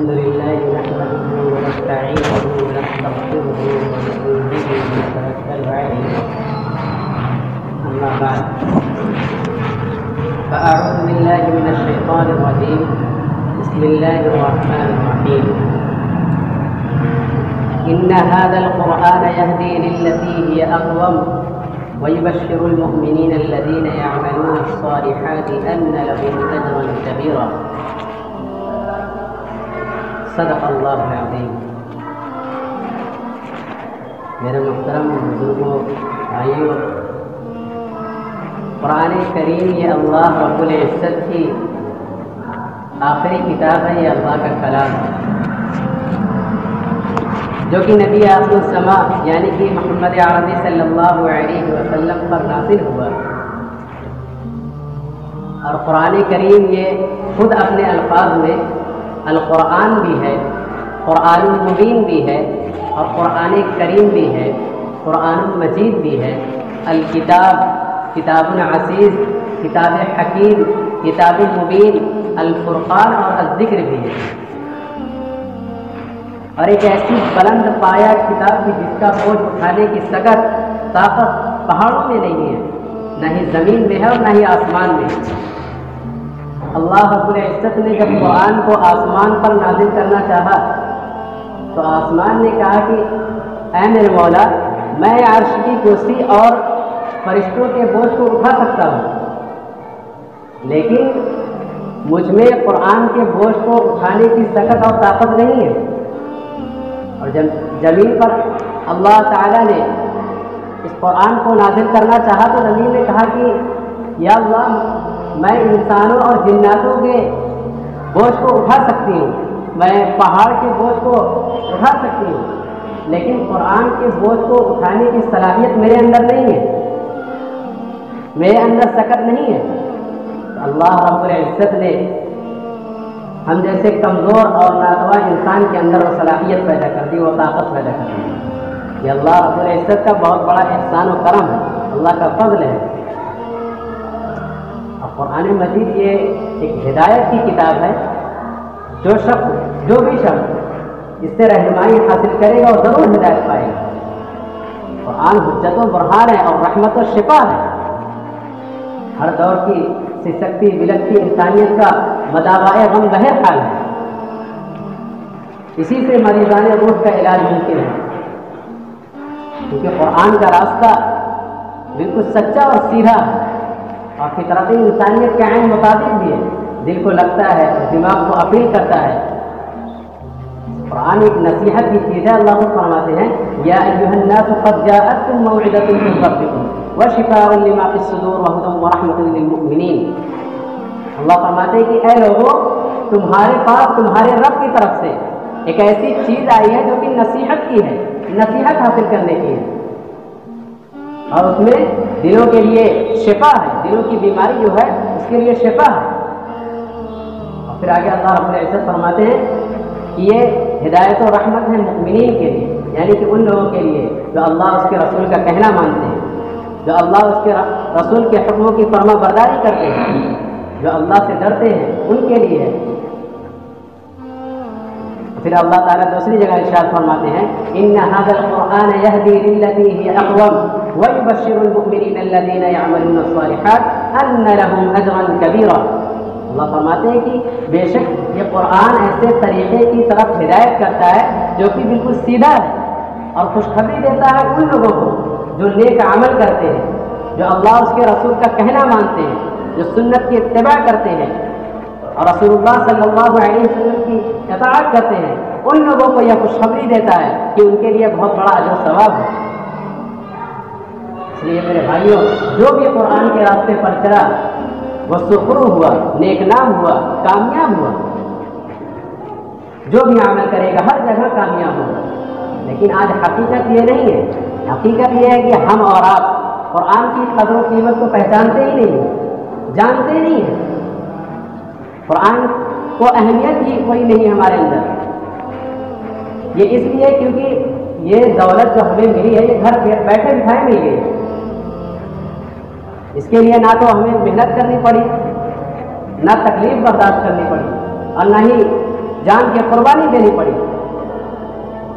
الحمد لله نحمده ونستعينه ونستغفره ونؤمن به ونتوكل عليه. أما بعد، فأعوذ بالله من الشيطان الرجيم. بسم الله الرحمن الرحيم. إن هذا القرآن يهدي للتي هي أقوم ويبشر المؤمنين الذين يعملون الصالحات أن لهم أجرا كبيرا. صدق اللہ العظیم. میرے محترم بزرگوں، بھائیوں، قرآن کریم یہ اللہ رب العزت کی آخری کتاب ہے، یہ اللہ کا کلام ہے جو کہ نبی آخر السماء یعنی کہ محمد عربی صلی اللہ علیہ وسلم پر نازل ہوا. اور قرآن کریم یہ خود اپنے الفاظ میں القرآن بھی ہے، قرآن مبین بھی ہے، اور قرآن کریم بھی ہے، قرآن مجید بھی ہے. الکتاب، کتاب عزیز، کتاب حکیم، کتاب مبین، الفرقان اور الذکر بھی ہے. اور ایک ایسی بلند پایا کتاب بھی جس کا بوجھ اٹھانے کی طاقت پہاڑوں میں نہیں ہے، نہ ہی زمین میں ہے اور نہ ہی آسمان میں ہے. اللہ رب العزت نے جب قرآن کو آسمان پر نازل کرنا چاہا تو آسمان نے کہا کہ اے میرے مولا، میں عرش کی کرسی اور فرشتوں کے بوجھ کو اٹھا سکتا ہوں، لیکن مجھ میں قرآن کے بوجھ کو اٹھانے کی طاقت اور طاقت نہیں ہے. اور جب زمین پر اللہ تعالیٰ نے اس قرآن کو نازل کرنا چاہا تو زمین نے کہا کہ یا اللہ، میں انسانوں اور جناتوں کے بوجھ کو اٹھا سکتی ہوں، میں پہاڑ کے بوجھ کو اٹھا سکتی ہوں، لیکن قرآن کے بوجھ کو اٹھانے کی صلاحیت میرے اندر نہیں ہے، میرے اندر طاقت نہیں ہے. اللہ رب العزت نے ہم جیسے کمزور اور ناتواں انسان کے اندر وہ صلاحیت پیدا کر دی، وہ طاقت پیدا کر دی. یہ اللہ رب العزت کا بہت بڑا احسان و کرم ہے، اللہ کا فضل ہے. قرآن مجید یہ ایک ہدایت کی کتاب ہے. جو بھی شخص اس سے رہنمائی حاصل کرے گا وہ ضرور ہدایت پائے گا. قرآن حجت و برہان ہے اور رحمت و شفا ہے. ہر دور کی سسکتی بلکتی انسانیت کا مداوائے غم بہر حال ہے. اسی سے مریضان روح کا علاج ممکن ہے، کیونکہ قرآن کا راستہ بالکل سچا اور سیدھا ہے اور فطرت انسانیت کے عین مطابق بھی ہے. دل کو لگتا ہے اور دماغ کو اپیل کرتا ہے. قرآن ایک نصیحت کی چیز ہے. اللہ خود فرماتے ہیں یا ایھا الناس قد جاءتکم موعظۃ من ربکم وشفاء لما فی الصدور وہدی ورحمۃ للمؤمنین. اللہ فرماتے ہیں کہ اے لوگوں، تمہارے پاس تمہارے رب کی طرف سے ایک ایسی چیز آئی ہے جو کہ نصیحت کی ہے، نصیحت حاصل کرنے کی ہے، اور اس میں دلوں کے لیے شفا ہے. دلوں کی بیماری جو ہے اس کے لیے شفا ہے. اور پھر آگے اللہ رب العزت فرماتے ہیں کہ یہ ہدایت و رحمت ہے مؤمنین کے لیے، یعنی کہ ان لوگوں کے لیے جو اللہ اس کے رسول کا کہنا مانتے ہیں، جو اللہ اس کے رسول کے حکموں کی فرما برداری کرتے ہیں، جو اللہ سے ڈرتے ہیں، ان کے لیے ہے. پھر اللہ تعالیٰ دوسری جگہ ارشاد فرماتے ہیں ان ھذا القرآن یہدی للتی ہی اقوم ویبشر المؤمنین الذین یعملون الصالحات ان لهم اجرا کبیرا. اللہ فرماتے ہیں کہ بے شک یہ قرآن ایسے طریقے کی طرف ہدایت کرتا ہے جو کہ بالکل سیدھا ہے، اور خوشخبری دیتا ہے ان لوگوں کو جو نیک عمل کرتے ہیں، جو اللہ اس کے رسول کا کہنا مانتے ہیں، جو سنت کی اتباع کرتے ہیں اور رسول اللہ صلی اللہ علیہ وسلم کی اطاعت کرتے ہیں. ان لوگوں کو یہ خوشخبری دیتا ہے کہ ان کے لیے بہت بڑا اجر و ثواب ہے. اس لیے میرے بھائیوں، جو بھی قرآن کے راستے پر چلا وہ سرخرو ہوا، نیک نام ہوا، کامیاب ہوا. جو بھی عمل کرے گا ہر جگہ کامیاب ہوگا. لیکن آج حقیقت یہ نہیں ہے. حقیقت یہ ہے کہ ہم اور آپ قرآن کی قدر و قیمت کو پہچانتے ہی نہیں ہیں، جانتے نہیں ہیں. قرآن کو اہمیت ہی کوئی نہیں ہمارے اندر. یہ اس لیے کیونکہ یہ دولت جو ہمیں ملی ہے یہ گھر بیٹھے بٹھائے مل گئی. اس کے لیے نہ تو ہمیں محنت کرنی پڑی، نہ تکلیف برداشت کرنی پڑی، اور نہ ہی جان کی قربانی دینی پڑی،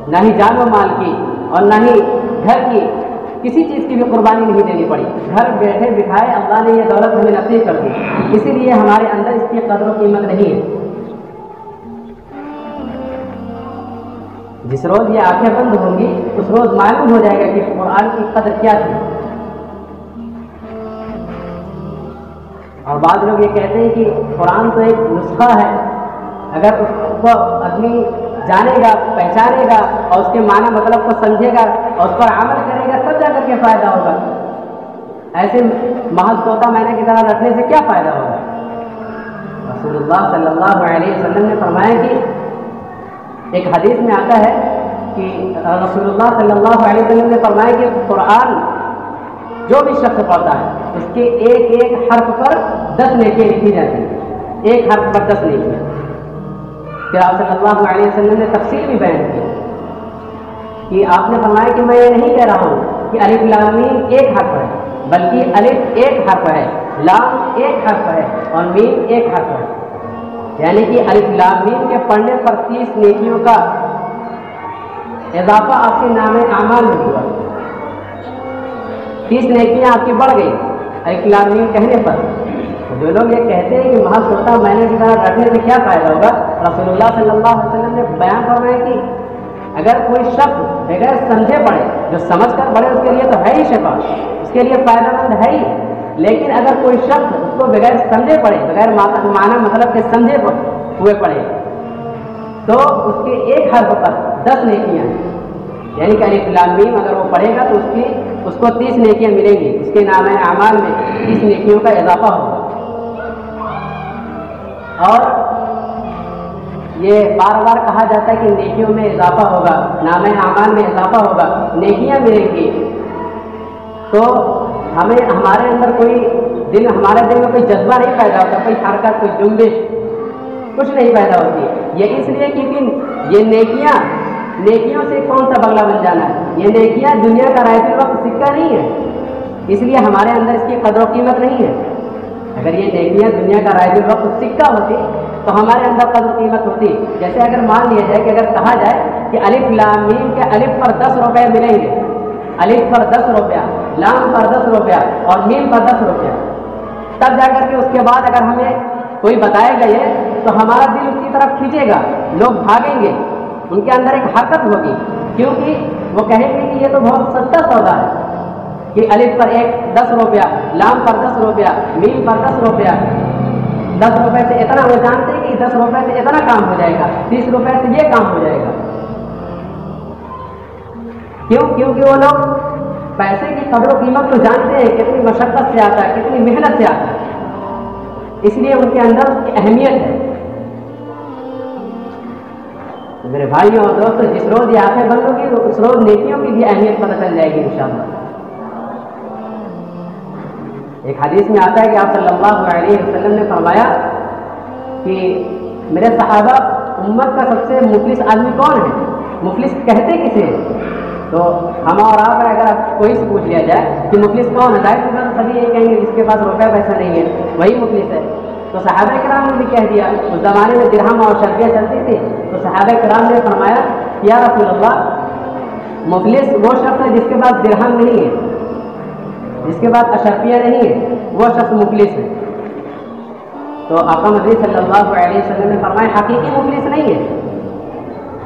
نہ ہی جان و مال کی اور نہ ہی گھر کی کسی چیز کی بھی قربانی نہیں دینی پڑی۔ گھر بیٹھے بٹھائے اللہ نے یہ دولت ہمیں نصیب کر دی، اسی لیے ہمارے اندر اس کی قدر و قیمت نہیں ہے۔ جس روز یہ آنکھیں بند ہوں گی اس روز معلوم ہو جائے گا کہ قرآن کی قدر کیا تھی۔ اور بعض لوگ یہ کہتے ہیں کہ قرآن تو ایک نسخہ ہے، اگر اس کو آدمی جانے گا، پہچانے گا اور اس کے معنی مطلب کو سمجھے گا اور اس پر عمل کرے گا تب جا کر کے فائدہ ہوگا، ایسے محض طوطا مینے کی طرح رکھنے سے کیا فائدہ ہوگا؟ رسول اللہ صلی اللہ علیہ وسلم نے فرمایا کہ ایک حدیث میں آتا ہے کہ رسول اللہ صلی اللہ علیہ وسلم نے فرمایا کہ قرآن جو بھی شخص پڑھتا ہے اس کے ایک ایک حرف پر 10 نیکیاں لکھی جاتی ہیں، ایک حرف پر 10 نیکیاں۔ پھر آپ صلی اللہ علیہ وسلم نے تفصیل بھی بیان کی کہ آپ نے فرمایا کہ میں یہ نہیں کہہ رہا ہوں کہ الف لام میم ایک حرف ہے، بلکہ الف ایک حرف ہے، لام ایک حرف ہے اور میم ایک حرف ہے، یعنی کہ الف لام میم کے پڑھنے پر 30 نیکیوں کا اضافہ آپ کے نام اعمال میں ہوا، 30 نیکیاں آپ کی بڑھ گئی الف لام میم کہنے پر۔ جو لوگ یہ کہتے ہیں کہ محض طوطا مینے کی طرح رکھنے سے کیا فائدہ ہوگا، رسول اللہ صلی اللہ علیہ وسلم نے بیان فرمایا کہ اگر کوئی شخص بغیر سمجھے پڑھے، جو سمجھ کر پڑھے اس کے لیے تو ہے ہی شفا، اس کے لیے فائدہ مند ہے ہی، لیکن اگر کوئی شخص اس کو بغیر سمجھے پڑھے، بغیر معنی مطلب کے سمجھے ہوئے پڑھے تو اس کے ایک حرف پر 10 نیکیاں ہیں، یعنی کہ الف لام میم اگر وہ پڑھے گا تو اس کو 30 نیکیاں ملیں گی، اس کے نام اعمال میں 30 نیکیوں کا اضافہ ہوگا۔ اور یہ بار بار کہا جاتا ہے کہ نیکیوں میں اضافہ ہوگا، نام اعمال میں اضافہ ہوگا، نیکیاں ملیں گی، تو ہمیں ہمارے اندر ہمارے دل میں کوئی جذبہ نہیں پیدا ہوتا، کوئی حرکت، کوئی جنبش کچھ نہیں پیدا ہوتی ہے۔ یہ اس لیے کیونکہ یہ نیکیوں سے کون سا بگلا بن جانا ہے، یہ نیکیاں دنیا کا رائے وقت سکہ نہیں ہے، اس لیے ہمارے اندر اس کی قدر و قیمت نہیں ہے۔ اگر یہ نیکیاں دنیا کا رائے وقت سکہ ہوتی تو ہمارے اندر قدر و قیمت ہوتی۔ جیسے اگر مان لیا جائے کہ اگر کہا جائے کہ الف لام میم کے الف پر 10 روپے ملیں گے، الف پر 10 روپیہ، لام پر 10 روپیہ اور میم پر 10 روپیہ، تب جا کر کے اس کے بعد اگر ہمیں کوئی بتائے گا یہ تو ہمارا دل اس کی طرف کھینچے گا، لوگ بھاگیں گے، ان کے اندر ایک حرکت ہوگی، کیونکہ وہ کہیں گے کہ یہ تو بہت سستا سودا ہے کہ الف پر 10 روپیہ، لام پر 10 روپیہ، میم پر 10 روپیہ، 10 روپے سے اتنا، وہ جانتے ہیں کہ 10 روپے سے اتنا کام ہو جائے گا، 30 روپے سے یہ کام ہو جائے گا۔ کیونکہ وہ لوگ پیسے کی قدر و قیمت تو جانتے ہیں، کتنی مشقت سے آتا ہے، کتنی محنت سے آتا ہے، اس لیے ان کے اندر اس کی اہمیت ہے۔ میرے بھائیوں اور دوستوں، جس روز یہ آنکھیں بند ہوگی تو اس روز نیکیوں کی بھی اہمیت پتہ چل جائے گی انشاءاللہ۔ ایک حدیث میں آتا ہے کہ آپ صلی اللہ علیہ وسلم نے فرمایا کہ میرے صحابہ امت کا سب سے مفلس آدمی کون ہے، مفلس کہتے کسے؟ تو ہم اور آپ اگر کوئی سے پوچھ لیا جائے کہ مفلس کون ہے، ظاہر سی بات سبھی یہ کہیں گے جس کے پاس روپیہ پیسہ نہیں ہے وہی مفلس ہے۔ تو صحابہ کرام نے بھی کہہ دیا، اس زمانے میں درہم اور شرفیہ چلتی تھی، تو صحابہ کرام نے فرمایا یا رسول اللہ، مفلس وہ شخص ہے جس کے پاس درہم نہیں ہے، جس کے پاس اشرفیہ نہیں ہے، وہ شخص مفلس ہے۔ تو آقا مدنی صلی اللہ علیہ وسلم نے فرمایا حقیقی مفلس نہیں ہے،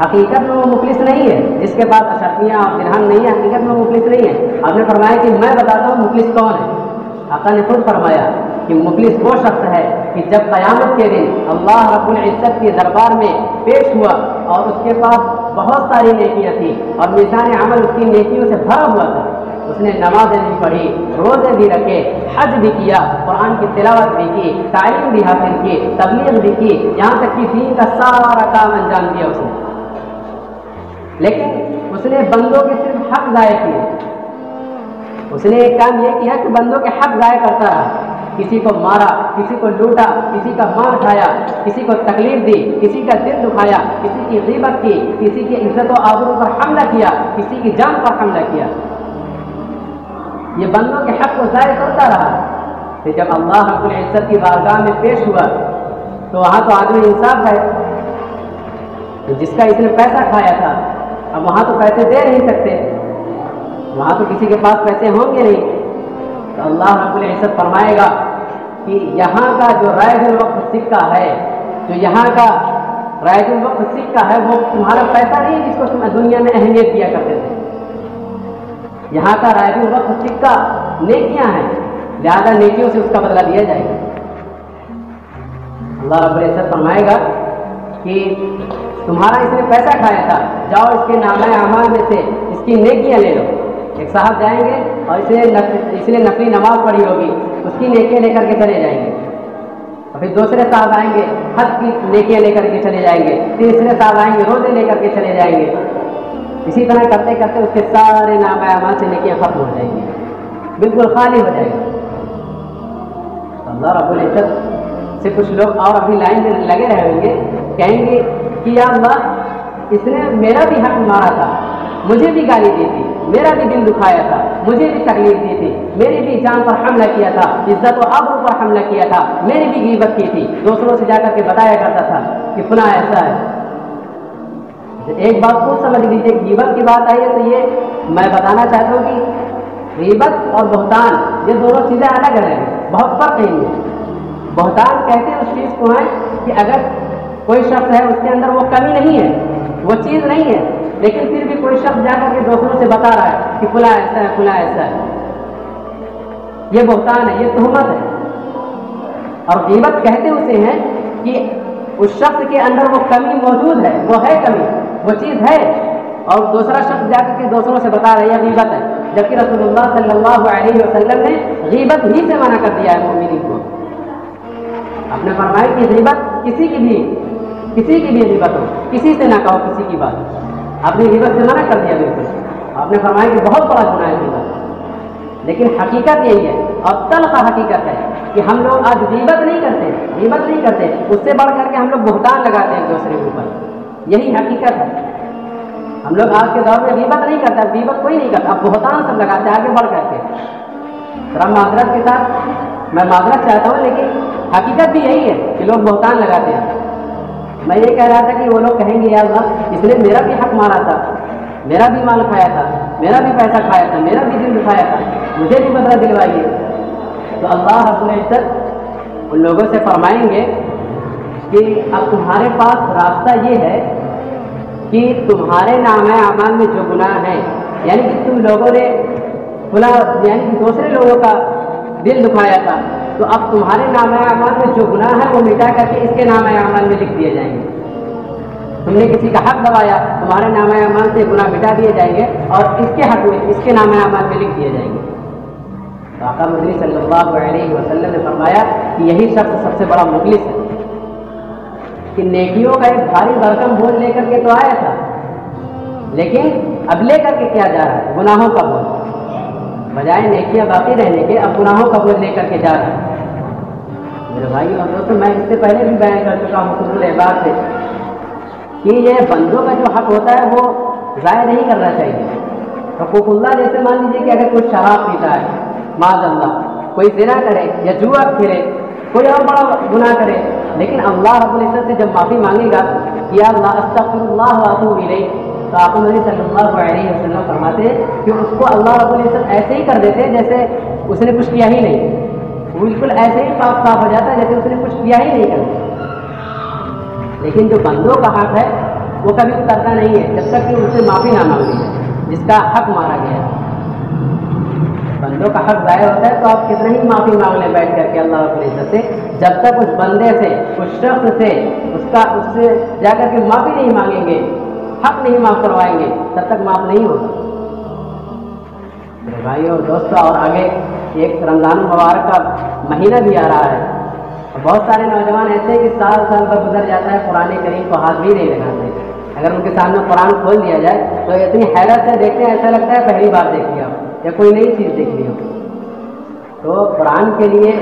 حقیقت میں وہ مفلس نہیں ہے، جس کے پاس اشرفیہ اور درہم نہیں ہے حقیقت میں وہ مفلس نہیں ہے۔ آپ نے فرمایا کہ میں بتاتا ہوں مفلس کون ہے۔ آقا نے خود فرمایا کہ مفلس وہ شخص ہے کہ جب قیامت کے دن اللہ رب العزت کے دربار میں پیش ہوا اور اس کے پاس بہت ساری نیکیاں تھیں اور میزان عمل اس کی نیکیوں سے بھرا ہوا تھا، اس نے نمازیں بھی پڑھی، روزے بھی رکھے، حج بھی کیا، قرآن کی تلاوت بھی کی، تعلیم بھی حاصل کی، تبلیغ بھی کی، یہاں تک کہ دین کا سارا کام انجام دیا اس نے، لیکن اس نے بندوں کے صرف حق ضائع کیے۔ اس نے ایک کام یہ کیا کہ بندوں کے حق ضائع کرتا رہا، کسی کو مارا، کسی کو لوٹا، کسی کا مال کھایا، کسی کو تکلیف دی، کسی کا دل دکھایا، کسی کی غیبت کی، کسی کی عزت و آبرو پر حملہ کیا، کسی کی جان پر حملہ کیا، یہ بندوں کے حق کو ضائع کرتا رہا۔ پھر جب اللہ رب العزت کی بارگاہ میں پیش ہوا تو وہاں تو عدم انصاف ہے، تو جس کا اس نے پیسہ کھایا تھا، اب وہاں تو پیسے دے نہیں سکتے، وہاں تو کسی کے پاس پیسے ہوں گے نہیں، تو اللہ رب العزت فرمائے گا کہ یہاں کا جو رائج الوقت سکہ ہے، جو یہاں کا رائج الوقت سکہ ہے، وہ تمہارا پیسہ نہیں جس کو تم دنیا میں اہمیت دیا کرتے تھے، یہاں کا رائج الوقت سکہ نیکیاں ہیں، لہذا نیکیوں سے اس کا بدلہ دیا جائے گا۔ اللہ رب العزت فرمائے گا کہ تمہارا اس نے پیسہ کھایا تھا، جاؤ اس کے نامہ اعمال میں سے اس کی نیکیاں لے لو۔ ایک صاحب جائیں گے اور اس نے نفلی نماز پڑھی ہوگی، اس کی نیکیاں لے کر کے چلے جائیں گے، اور پھر دوسرے صاحب آئیں گے حج کی نیکیاں لے کر کے چلے جائیں گے، تیسرے صاحب آئیں گے روزے لے کر کے چلے جائیں گے، اسی طرح کرتے کرتے اس کے سارے نامہ اعمال سے نیکیاں ختم ہو جائیں گی، بالکل خالی ہو جائے گا۔ اللہ رب العزت سے کچھ لوگ اور اپنی لائن میں لگے رہیں گے، کہیں گے کہ یا اللہ اس نے میرا بھی حق مارا تھا، مجھے بھی گالی دی تھی، میرا بھی دل دکھایا تھا، مجھے بھی تکلیف دی تھی، میری بھی جان پر حملہ کیا تھا، عزت و آبرو پر حملہ کیا تھا، میری بھی غیبت کی تھی، دوسروں سے جا کر کے بتایا کرتا تھا کہ فلاں ایسا ہے۔ ایک بات کو سمجھ لیجیے، غیبت کی بات آئی ہے تو یہ میں بتانا چاہتا ہوں کہ غیبت اور بہتان یہ دونوں چیزیں الگ الگ ہیں، بہت فرق نہیں ہے۔ بہتان کہتے ہیں اس چیز کو ہے کہ اگر کوئی شخص ہے اس کے اندر وہ کمی نہیں ہے، وہ چیز نہیں ہے، لیکن پھر بھی کوئی شخص جا کر کے دوسروں سے بتا رہا ہے کہ فلاں ایسا ہے، فلاں ایسا ہے، یہ بہتان ہے، یہ تہمت ہے۔ اور غیبت کہتے اسے ہیں کہ اس شخص کے اندر وہ کمی موجود ہے، وہ ہے کمی، وہ چیز ہے، اور دوسرا شخص جا کر کے دوسروں سے بتا رہا ہے یہ غیبت ہے، جبکہ رسول اللہ صلی اللہ علیہ وسلم نے غیبت ہی سے منع کر دیا ہے مومنین کو۔ آپ نے فرمایا کہ غیبت کسی کی بھی غیبت ہو، کسی سے نہ کہو کسی کی بات، آپ نے غیبت سے منع کر دیا بالکل۔ آپ نے فرمایا کہ بہت بڑا گناہ ہے غیبت، لیکن حقیقت یہی ہے اور تلخ حقیقت ہے کہ ہم لوگ آج غیبت نہیں کرتے، اس سے بڑھ کر کے ہم لوگ بہتان لگاتے ہیں ایک دوسرے کے اوپر، یہی حقیقت ہے۔ ہم لوگ آج کے دور میں غیبت نہیں کرتے، غیبت کوئی نہیں کرتا، اب بہتان سب لگاتے ہیں آگے بڑھ کر کے۔ ذرا معذرت کے ساتھ میں معذرت چاہتا ہوں، لیکن حقیقت بھی یہی ہے کہ لوگ بہتان لگاتے ہیں۔ میں یہ کہہ رہا تھا کہ وہ لوگ کہیں گے یا اللہ اس نے میرا بھی حق مارا تھا، میرا بھی مال کھایا تھا، میرا بھی پیسہ کھایا تھا، میرا بھی دل دکھایا تھا، مجھے بھی بدلہ دلوائیے۔ تو اللہ رب العزت ان لوگوں سے فرمائیں گے کہ اب تمہارے پاس راستہ یہ ہے کہ تمہارے نامہ اعمال میں جو گناہ ہیں، یعنی کہ تم لوگوں نے یعنی کہ دوسرے لوگوں کا دل دکھایا تھا، تو اب تمہارے نامہ اعمال میں جو گناہ ہے وہ مٹا کر کے اس کے نامہ اعمال میں لکھ دیے جائیں گے۔ تم نے کسی کا حق دبایا، تمہارے نامہ اعمال سے گناہ مٹا دیے جائیں گے اور اس کے حق میں اس کے نامہ اعمال میں لکھ دیے جائیں گے۔ تو آقا مدنی صلی اللہ علیہ وسلم نے فرمایا کہ یہی شخص سب سے بڑا مخلص ہے، کہ نیکیوں کا ایک بھاری بھرکم بوجھ لے کر کے تو آیا تھا، لیکن اب لے کر کے کیا جا رہا ہے؟ گناہوں کا بوجھ، بجائے نیکیاں باقی رہنے کے اب گناہوں کا بوجھ لے کر کے جا رہا ہے۔ میرے بھائی اور دوستوں، میں اس سے پہلے بھی بیان کر چکا ہوں حقوق العباد سے کہ یہ بندوں کا جو حق ہوتا ہے وہ ضائع نہیں کرنا چاہیے۔ حقوق اللہ جیسے مان لیجیے کہ اگر کوئی شراب پیتا ہے، معاذ اللہ کوئی زنا کرے یا جوا کھیلے، کوئی اور بڑا گناہ کرے، لیکن اللہ رب العزت سے جب معافی مانگے گا یا اللہ استغفر اللہ واتوب الیہ، تو آپ نبی صلی اللہ علیہ وسلم فرماتے ہیں کہ اس کو اللہ رب العزت ایسے ہی کر دیتے جیسے اس نے کچھ کیا ہی نہیں، بالکل ایسے ہی پاک صاف ہو جاتا ہے جیسے اس نے کچھ کیا ہی نہیں کرتا۔ لیکن جو بندوں کا حق ہے وہ کبھی اترتا نہیں ہے جب تک کہ ان سے معافی نہ مانگی جائے، جس کا حق مارا گیا ہے۔ بندوں کا حق ضائع ہوتا ہے تو آپ کتنا ہی معافی مانگ لیں بیٹھ کر کے اللہ رب العزت سے، جب تک اس بندے سے، اس شخص سے اس سے جا کر کے معافی نہیں مانگیں گے، حق نہیں معاف کروائیں گے، تب تک معاف نہیں ہوگا۔ میرے بھائیوں اور دوستوں، اور آگے ایک رمضان المبارک کا مہینہ بھی آ رہا ہے، اور بہت سارے نوجوان ایسے کہ سال پر گزر جاتا ہے قرآن کریم کو ہاتھ بھی نہیں لگاتے۔ اگر ان کے سامنے قرآن کھول دیا جائے تو اتنی حیرت سے دیکھتے ہیں ایسا لگتا ہے پہلی بار دیکھ لیا یا کوئی نئی چیز دیکھ لی ہو۔ تو قرآن کے لیے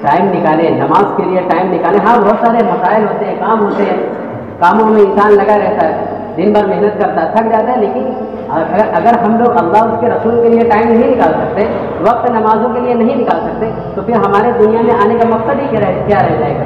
ٹائم نکالیں، نماز کے لیے ٹائم نکالیں۔ ہاں بہت سارے مسائل ہوتے ہیں، کام ہوتے ہیں، کاموں میں انسان لگا رہتا ہے، دن بھر محنت کرتا ہے، تھک جاتا ہے، لیکن اگر ہم لوگ اللہ اس کے رسول کے لیے ٹائم نہیں نکال سکتے، وقت نمازوں کے لیے نہیں نکال سکتے، تو پھر ہمارے دنیا میں آنے کا مقصد ہی کیا رہ جائے گا؟